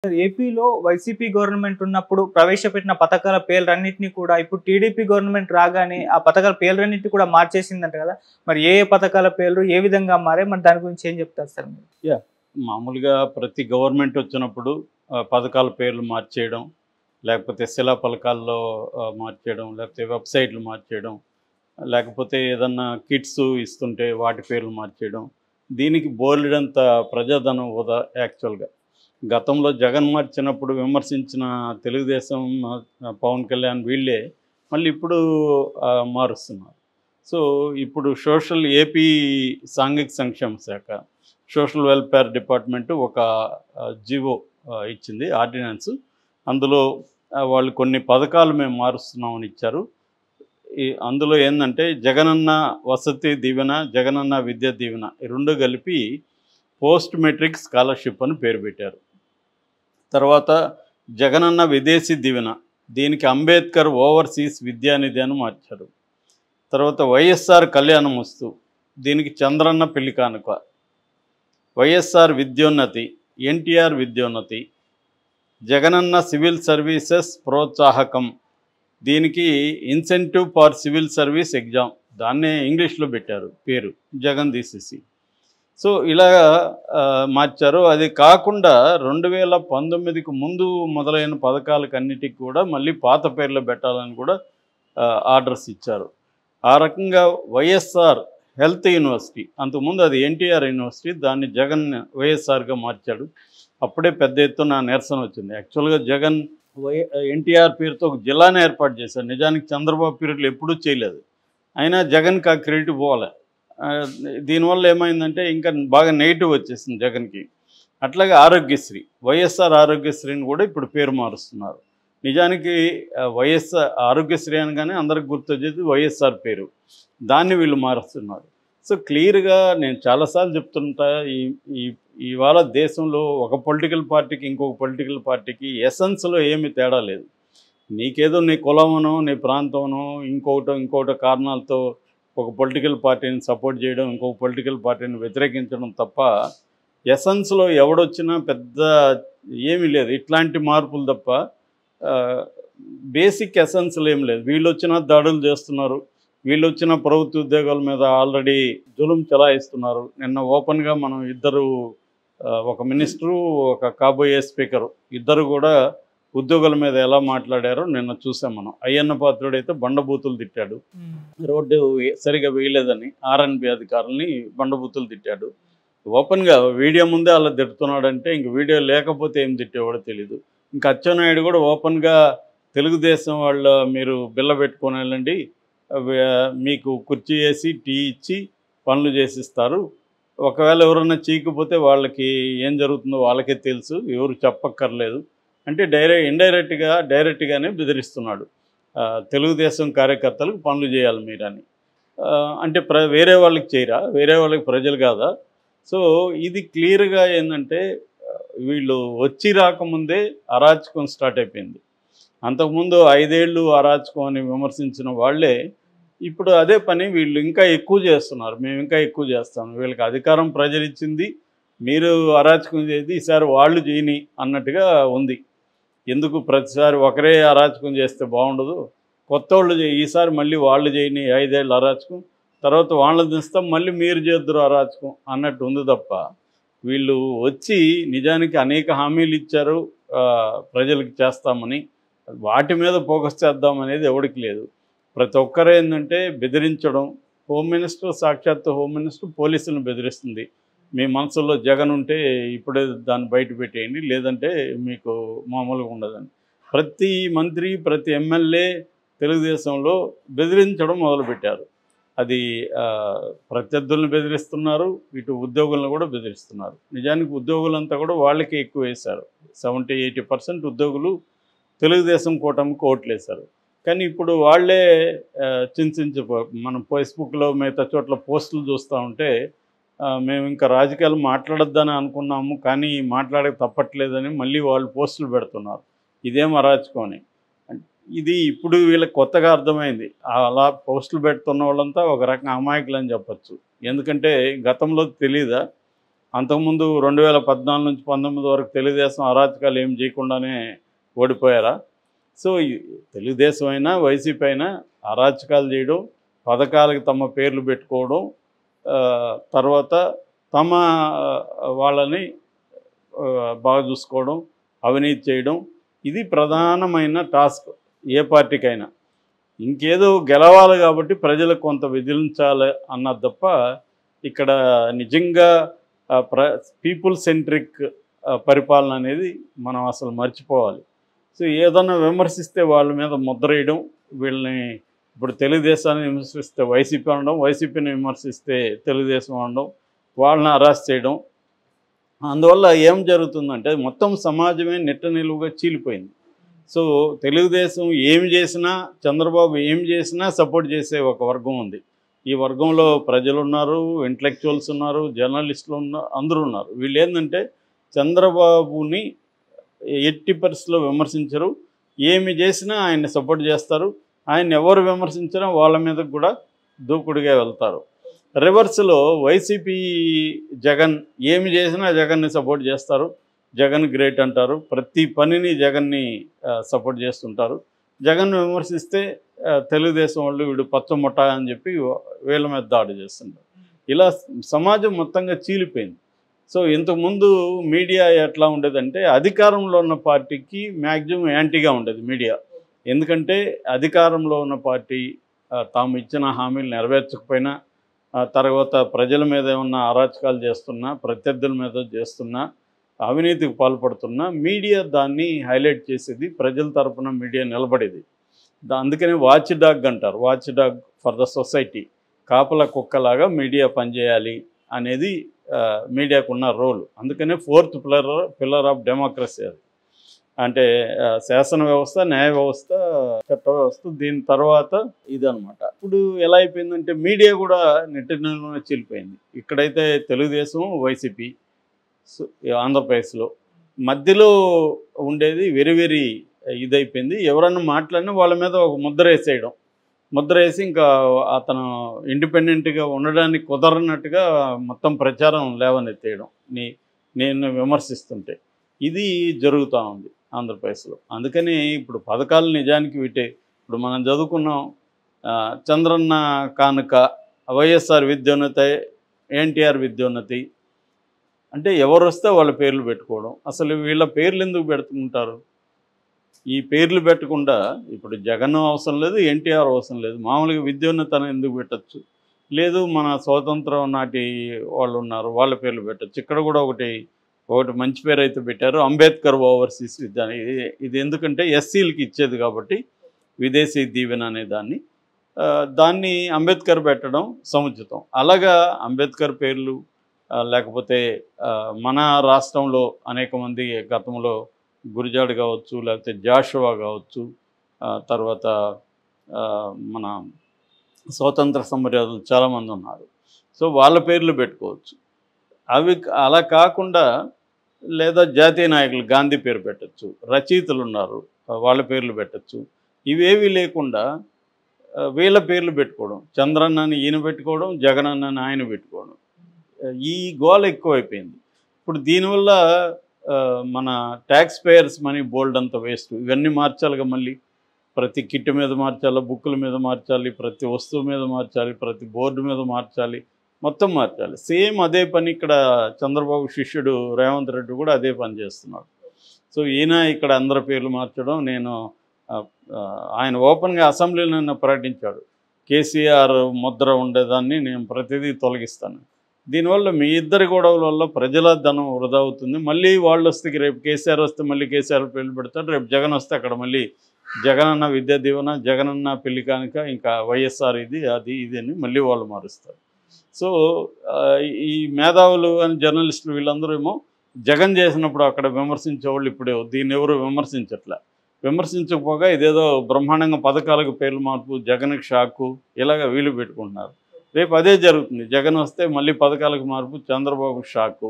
ఏపీలో YCP government ఉన్నప్పుడు ప్రవేశపెట్టిన పథకాల పేర్లన్నింటినీ కూడా ఇప్పుడు టీడీపీ గవర్నమెంట్ రాగానే ఆ పథకాల పేర్లన్నింటినీ కూడా మార్చేసిందంట కదా. మరి ఏ ఏ పథకాల పేర్లు ఏ విధంగా మారే, మరి దాని గురించి ఏం చెప్తారు సార్ మీరు? మామూలుగా ప్రతి గవర్నమెంట్ వచ్చినప్పుడు పథకాల పేర్లు మార్చేయడం, లేకపోతే శిలా పలకాల్లో మార్చేయడం, లేకపోతే వెబ్సైట్లు మార్చేయడం, లేకపోతే ఏదన్నా కిట్స్ ఇస్తుంటే వాటి పేర్లు మార్చేయడం, దీనికి బోలెడంత ప్రజాధనం వృధా. యాక్చువల్గా గతంలో జగన్ మార్చినప్పుడు విమర్శించిన తెలుగుదేశం, పవన్ కళ్యాణ్ వీళ్ళే మళ్ళీ ఇప్పుడు మారుస్తున్నారు. సో ఇప్పుడు ఏపీ సాంఘిక సంక్షేమ శాఖ సోషల్ వెల్ఫేర్ డిపార్ట్మెంటు ఒక జీవో ఇచ్చింది, ఆర్డినెన్స్. అందులో వాళ్ళు కొన్ని పథకాలు మేము మారుస్తున్నామని ఇచ్చారు. అందులో ఏంటంటే జగనన్న వసతి దీవెన, జగనన్న విద్యా దీవెన ఈ రెండు కలిపి పోస్ట్ మెట్రిక్ స్కాలర్షిప్ అని పేరు పెట్టారు. తర్వాత జగనన్న విదేశీ దీవెన, దీనికి అంబేద్కర్ ఓవర్సీస్ విద్యానిధి అని మార్చారు. తర్వాత వైఎస్ఆర్ కళ్యాణం వస్తు, దీనికి చంద్రన్న పెళ్లి కానుక. వైఎస్ఆర్ విద్యోన్నతి, ఎన్టీఆర్ విద్యోన్నతి. జగనన్న సివిల్ సర్వీసెస్ ప్రోత్సాహకం, దీనికి incentive for civil service exam, దాన్నే ఇంగ్లీష్లో పెట్టారు పేరు, జగన్ తీసేసి. సో ఇలా మార్చారు. అది కాకుండా 2019కు ముందు మొదలైన పథకాలకన్నిటికి కూడా మళ్ళీ పాత పేర్లు పెట్టాలని కూడా ఆర్డర్స్ ఇచ్చారు. ఆ రకంగా వైఎస్ఆర్ హెల్త్ యూనివర్సిటీ, అంతకుముందు అది ఎన్టీఆర్ యూనివర్సిటీ, దాన్ని జగన్ వైఎస్ఆర్గా మార్చాడు. అప్పుడే పెద్ద ఎత్తున నిరసన వచ్చింది. యాక్చువల్గా జగన్ ఎన్టీఆర్ పేరుతో ఒక జిల్లానే ఏర్పాటు చేశారు. నిజానికి చంద్రబాబు పీరియడ్లో ఎప్పుడూ చేయలేదు. అయినా జగన్కి ఆ క్రెడిట్ పోలే. దీనివల్ల ఏమైందంటే ఇంకా బాగా నెగిటివ్ వచ్చేసింది జగన్కి. అట్లాగే ఆరోగ్యశ్రీ, వైఎస్ఆర్ ఆరోగ్యశ్రీని కూడా ఇప్పుడు పేరు మారుస్తున్నారు. నిజానికి వైఎస్ఆర్ ఆరోగ్యశ్రీ అనగానే అందరికి గుర్తొచ్చేది వైఎస్ఆర్ పేరు, దాన్ని వీళ్ళు మారుస్తున్నారు. సో క్లియర్గా నేను చాలాసార్లు చెప్తుంటా, ఇవాళ దేశంలో ఒక పొలిటికల్ పార్టీకి ఇంకొక పొలిటికల్ పార్టీకి ఎసెన్స్లో ఏమీ తేడా లేదు. నీకేదో నీ కులమనో, నీ ప్రాంతమనో, ఇంకోటో కారణాలతో ఒక పొలిటికల్ పార్టీని సపోర్ట్ చేయడం, ఇంకొక పొలిటికల్ పార్టీని వ్యతిరేకించడం తప్ప ఎసెన్స్లో ఎవడొచ్చినా పెద్ద ఏమీ లేదు. ఇట్లాంటి మార్పులు తప్ప బేసిక్ ఎసెన్స్లు ఏం లేదు. వీళ్ళు వచ్చినా దాడులు చేస్తున్నారు, వీళ్ళు వచ్చిన ప్రభుత్వ ఉద్యోగాల మీద ఆల్రెడీ జులుం చలాయిస్తున్నారు. నిన్న ఓపెన్గా మనం ఇద్దరు, ఒక మినిస్టరు, ఒక కాబోయే స్పీకరు, ఇద్దరు కూడా ఉద్యోగుల మీద ఎలా మాట్లాడారో నిన్న చూసాం మనం. అయ్యన్న పాత్రుడైతే బండబూతులు తిట్టాడు, రోడ్డు సరిగా వేయలేదని ఆర్ఎన్బి అధికారులని బండబూతులు తిట్టాడు. ఓపెన్గా వీడియో ముందే అలా తిడుతున్నాడంటే ఇంక వీడియో లేకపోతే ఏం తిట్టేవాడో తెలీదు. ఇంకా అచ్చెన్నాయుడు కూడా ఓపెన్గా తెలుగుదేశం వాళ్ళ మీరు బిల్ల పెట్టుకొని వెళ్ళండి, మీకు కుర్చీ వేసి టీ ఇచ్చి పనులు చేసిస్తారు, ఒకవేళ ఎవరన్నా చీకపోతే వాళ్ళకి ఏం జరుగుతుందో వాళ్ళకే తెలుసు, ఎవరు చెప్పక్కర్లేదు అంటే డైరెక్ట్గానే బెదిరిస్తున్నాడు. తెలుగుదేశం కార్యకర్తలకు పనులు చేయాలి మీరని. అంటే వేరే వాళ్ళకి చేయరా, వేరే వాళ్ళకి ప్రజలు కాదా? సో ఇది క్లియర్గా ఏంటంటే వీళ్ళు వచ్చి రాకముందే అరాచకం స్టార్ట్ అయిపోయింది. అంతకుముందు 5 ఏళ్ళు అరాచకం అని విమర్శించిన వాళ్ళే ఇప్పుడు అదే పని వీళ్ళు ఇంకా ఎక్కువ చేస్తున్నారు. మేము ఇంకా ఎక్కువ చేస్తాం, వీళ్ళకి అధికారం ప్రజలు ఇచ్చింది, మీరు అరాచకం చేసి ఈసారి వాళ్ళు చేయని అన్నట్టుగా ఉంది. ఎందుకు ప్రతిసారి ఒకరే అరాచకం చేస్తే బాగుండదు, కొత్త వాళ్ళు ఈసారి మళ్ళీ వాళ్ళు చేయని 5 ఏళ్ళు అరాచకం, తర్వాత వాళ్ళని దిస్తాం, మళ్ళీ మీరు చేద్దరు అరాచకం అన్నట్టు ఉంది తప్ప వీళ్ళు వచ్చి నిజానికి అనేక హామీలు ఇచ్చారు ప్రజలకు చేస్తామని, వాటి మీద ఫోకస్ చేద్దామనేది ఎవరికి లేదు. ప్రతి ఒక్కరు ఏంటంటే బెదిరించడం. హోమ్ మినిస్టర్, సాక్షాత్తు హోమ్ మినిస్టర్ పోలీసులను బెదిరిస్తుంది, మీ మనసులో జగన్ ఉంటే ఇప్పుడే దాన్ని బయట పెట్టేయండి, లేదంటే మీకు మామూలుగా ఉండదని. ప్రతి మంత్రి, ప్రతి ఎమ్మెల్యే తెలుగుదేశంలో బెదిరించడం మొదలుపెట్టారు. అది ప్రత్యర్థులను బెదిరిస్తున్నారు, ఇటు ఉద్యోగులను కూడా బెదిరిస్తున్నారు. నిజానికి ఉద్యోగులంతా కూడా వాళ్ళకి ఎక్కువ వేశారు. 70-80% ఉద్యోగులు తెలుగుదేశం కూటమికి ఓట్లేశారు. కానీ ఇప్పుడు వాళ్ళే మనం ఫేస్బుక్లో మిగతా చోట్ల పోస్టులు చూస్తూ ఉంటే మేము ఇంకా రాజకీయాలు మాట్లాడొద్దని అనుకున్నాము కానీ మాట్లాడక తప్పట్లేదని మళ్ళీ వాళ్ళు పోస్టులు పెడుతున్నారు. ఇదేం అరాచకం అని. ఇది ఇప్పుడు వీళ్ళకి కొత్తగా అర్థమైంది. అలా పోస్టులు పెడుతున్న వాళ్ళంతా ఒక రకంగా అమాయకులు అని చెప్పచ్చు. ఎందుకంటే గతంలో తెలీదా, అంతకుముందు 2014 నుంచి 19 వరకు తెలుగుదేశం అరాచకాలు ఏం చేయకుండానే ఓడిపోయారా? సో తెలుగుదేశం అయినా వైసీపీ అయినా అరాచకాలు చేయడం, పథకాలకు తమ పేర్లు పెట్టుకోవడం, తర్వాత తమ వాళ్ళని బాగా చూసుకోవడం, అవినీతి చేయడం, ఇది ప్రధానమైన టాస్క్ ఏ పార్టీకైనా. ఇంకేదో గెలవాలి కాబట్టి ప్రజలకు కొంత విధించాలి అన్నది తప్ప ఇక్కడ నిజంగా పీపుల్ సెంట్రిక్ పరిపాలన అనేది మనం అసలు మర్చిపోవాలి. సో ఏదన్నా విమర్శిస్తే వాళ్ళ మీద ముద్ర వేయడం, వీళ్ళని ఇప్పుడు తెలుగుదేశాన్ని విమర్శిస్తే వైసీపీ అనడం, వైసీపీని విమర్శిస్తే తెలుగుదేశం అనడం, వాళ్ళని అరెస్ట్ చేయడం. అందువల్ల ఏం జరుగుతుందంటే మొత్తం సమాజమే నిట్ట నిలువుగా చీలిపోయింది. సో తెలుగుదేశం ఏమి చేసినా, చంద్రబాబు ఏం చేసినా సపోర్ట్ చేసే ఒక వర్గం ఉంది. ఈ వర్గంలో ప్రజలు ఉన్నారు, ఇంటలెక్చువల్స్ ఉన్నారు, జర్నలిస్టులు ఉన్నారు, అందరూ ఉన్నారు. వీళ్ళు ఏంటంటే చంద్రబాబుని ఎట్టి పరిస్థితుల్లో విమర్శించరు, ఏమి చేసినా ఆయన్ని సపోర్ట్ చేస్తారు. ఆయన ఎవరు విమర్శించినా వాళ్ళ మీద కూడా దూకుడుగా వెళ్తారు. రివర్స్లో వైసీపీ జగన్ ఏమి చేసినా జగన్ని సపోర్ట్ చేస్తారు, జగన్ గ్రేట్ అంటారు, ప్రతి పనిని జగన్ని సపోర్ట్ చేస్తుంటారు. జగన్ విమర్శిస్తే తెలుగుదేశం వాళ్ళు వీడు పచ్చముట్ట అని చెప్పి వీళ్ళ మీద దాడి చేస్తుంటారు. ఇలా సమాజం మొత్తంగా చీలిపోయింది. సో ఇంతకుముందు మీడియా ఎట్లా ఉండేదంటే అధికారంలో ఉన్న పార్టీకి మ్యాక్సిమం యాంటీగా ఉండేది మీడియా. ఎందుకంటే అధికారంలో ఉన్న పార్టీ తాము ఇచ్చిన హామీలు నెరవేర్చకపోయినా, తర్వాత ప్రజల మీద ఏమన్నా అరాచకాలు చేస్తున్నా, ప్రత్యర్థుల మీద చేస్తున్నా, అవినీతికి పాల్పడుతున్నా మీడియా దాన్ని హైలైట్ చేసేది, ప్రజల తరపున మీడియా నిలబడేది. అందుకనే వాచ్ డాగ్ అంటారు, watch dog for the society. కాపల కుక్కలాగా మీడియా పనిచేయాలి అనేది మీడియాకున్న రోల్. అందుకనే 4th పిల్లర్ ఆఫ్ డెమోక్రసీ అది. అంటే శాసన వ్యవస్థ, న్యాయ వ్యవస్థ, చట్ట వ్యవస్థ, దీని తర్వాత ఇదనమాట. ఇప్పుడు ఎలా అయిపోయిందంటే మీడియా కూడా నెట్టిన చీలిపోయింది. ఇక్కడైతే తెలుగుదేశం, వైసీపీ ఆంధ్రప్రదేశ్లో మధ్యలో ఉండేది వెరీ వెరీ ఇదైపోయింది. ఎవరన్నా మాట్లాడినా వాళ్ళ మీద ఒక ముద్ర వేసేయడం, ముద్ర వేసి ఇంకా అతను ఇండిపెండెంట్గా ఉండడానికి కుదరనట్టుగా మొత్తం ప్రచారం లేవనెత్తేయడం, నేను విమర్శిస్తుంటే. ఇది జరుగుతూ ఉంది ఆంధ్రప్రదేశ్లో. అందుకని ఇప్పుడు పథకాలు నిజానికి వీటే. ఇప్పుడు మనం చదువుకున్నాం, చంద్రన్న కానుక, వైఎస్ఆర్ విద్యోన్నతి, ఎన్టీఆర్ విద్యోన్నతి. అంటే ఎవరు వస్తే వాళ్ళ పేర్లు పెట్టుకోవడం. అసలు వీళ్ళ పేర్లు ఎందుకు పెట్టుకుంటారు? ఈ పేర్లు పెట్టకుండా ఇప్పుడు జగన్ అవసరం లేదు, ఎన్టీఆర్ అవసరం లేదు, మామూలుగా విద్యోన్నతను ఎందుకు పెట్టచ్చు? లేదు మన స్వాతంత్రం నాటి వాళ్ళు ఉన్నారు, వాళ్ళ పేర్లు పెట్టచ్చు. ఇక్కడ కూడా ఒకటి మంచి పేరు అయితే పెట్టారు, అంబేద్కర్ ఓవర్సీస్ విద్య. ఇది ఎందుకంటే ఎస్సీలకి ఇచ్చేది కాబట్టి విదేశీ దీవెన అనే దాన్ని అంబేద్కర్ పెట్టడం సముచితం. అలాగా అంబేద్కర్ పేర్లు లేకపోతే మన రాష్ట్రంలో అనేక మంది గతంలో గురిజాడ్ కావచ్చు, లేకపోతే జాషువా కావచ్చు, తర్వాత మన స్వాతంత్ర సమరయోధులు చాలామంది ఉన్నారు. సో వాళ్ళ పేర్లు పెట్టుకోవచ్చు. అవి అలా కాకుండా లేదా జాతీయ నాయకులు గాంధీ పేరు పెట్టచ్చు, రచయితలు ఉన్నారు వాళ్ళ పేర్లు పెట్టచ్చు. ఇవేవి లేకుండా వీళ్ళ పేర్లు పెట్టుకోవడం, చంద్రన్నని ఈయన పెట్టుకోవడం, జగనన్నని ఆయన పెట్టుకోవడం, ఈ గోల ఎక్కువైపోయింది. ఇప్పుడు దీనివల్ల మన ట్యాక్స్ పేయర్స్ మనీ బోల్డ్ అంత వేస్ట్. ఇవన్నీ మార్చాలిగా, మళ్ళీ ప్రతి కిట్ మీద మార్చాలి, బుక్కుల మీద మార్చాలి, ప్రతి వస్తువు మీద మార్చాలి, ప్రతి బోర్డు మీద మార్చాలి, మొత్తం మార్చాలి. సేమ్ అదే పని ఇక్కడ చంద్రబాబు శిష్యుడు రేవంత్ రెడ్డి కూడా అదే పని చేస్తున్నాడు. సో ఈయన ఇక్కడ అందరి పేర్లు మార్చడం, ఆయన ఓపెన్గా అసెంబ్లీలో ప్రకటించాడు, కేసీఆర్ ముద్ర ఉండేదాన్ని నేను ప్రతిదీ తొలగిస్తాను. దీనివల్ల మీ ఇద్దరి గొడవల వల్ల ప్రజల ధనం వృధా అవుతుంది. మళ్ళీ వాళ్ళు వస్తే, రేపు కేసీఆర్ వస్తే మళ్ళీ కేసీఆర్ పేర్లు పెడతారు, రేపు జగన్ వస్తే అక్కడ మళ్ళీ జగనన్న విద్యా దీవెన, జగనన్న పెళ్లి కానుక, ఇంకా వైఎస్ఆర్ ఇది అది ఇది అని మళ్ళీ వాళ్ళు మారుస్తారు. సో ఈ మేధావులు అని జర్నలిస్టులు వీళ్ళందరూ ఏమో జగన్ చేసినప్పుడు అక్కడ విమర్శించేవాళ్ళు ఇప్పుడు దీన్ని ఎవరు విమర్శించట్లే. విమర్శించకపోగా ఇదేదో బ్రహ్మాండంగా పథకాలకు పేర్లు మార్పు, జగన్కి షాకు, ఇలాగ వీళ్ళు పెట్టుకుంటున్నారు. రేపు అదే జరుగుతుంది, జగన్ వస్తే మళ్ళీ పథకాలకు మార్పు, చంద్రబాబు షాకు.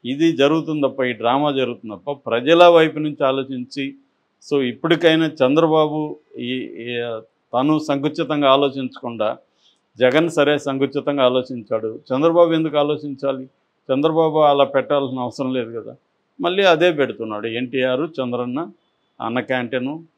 ఇది జరుగుతుంది తప్ప, ఈ డ్రామా జరుగుతుంది తప్ప ప్రజల వైపు నుంచి ఆలోచించి, సో ఇప్పటికైనా చంద్రబాబు తను సంకుచితంగా ఆలోచించకుండా, జగన్ సరే సంకుచితంగా ఆలోచించాడు, చంద్రబాబు ఎందుకు ఆలోచించాలి? చంద్రబాబు అలా పెట్టాల్సిన అవసరం లేదు కదా. మళ్ళీ అదే పెడుతున్నాడు. ఎన్టీఆర్, చంద్రన్న, అన్న క్యాంటీను,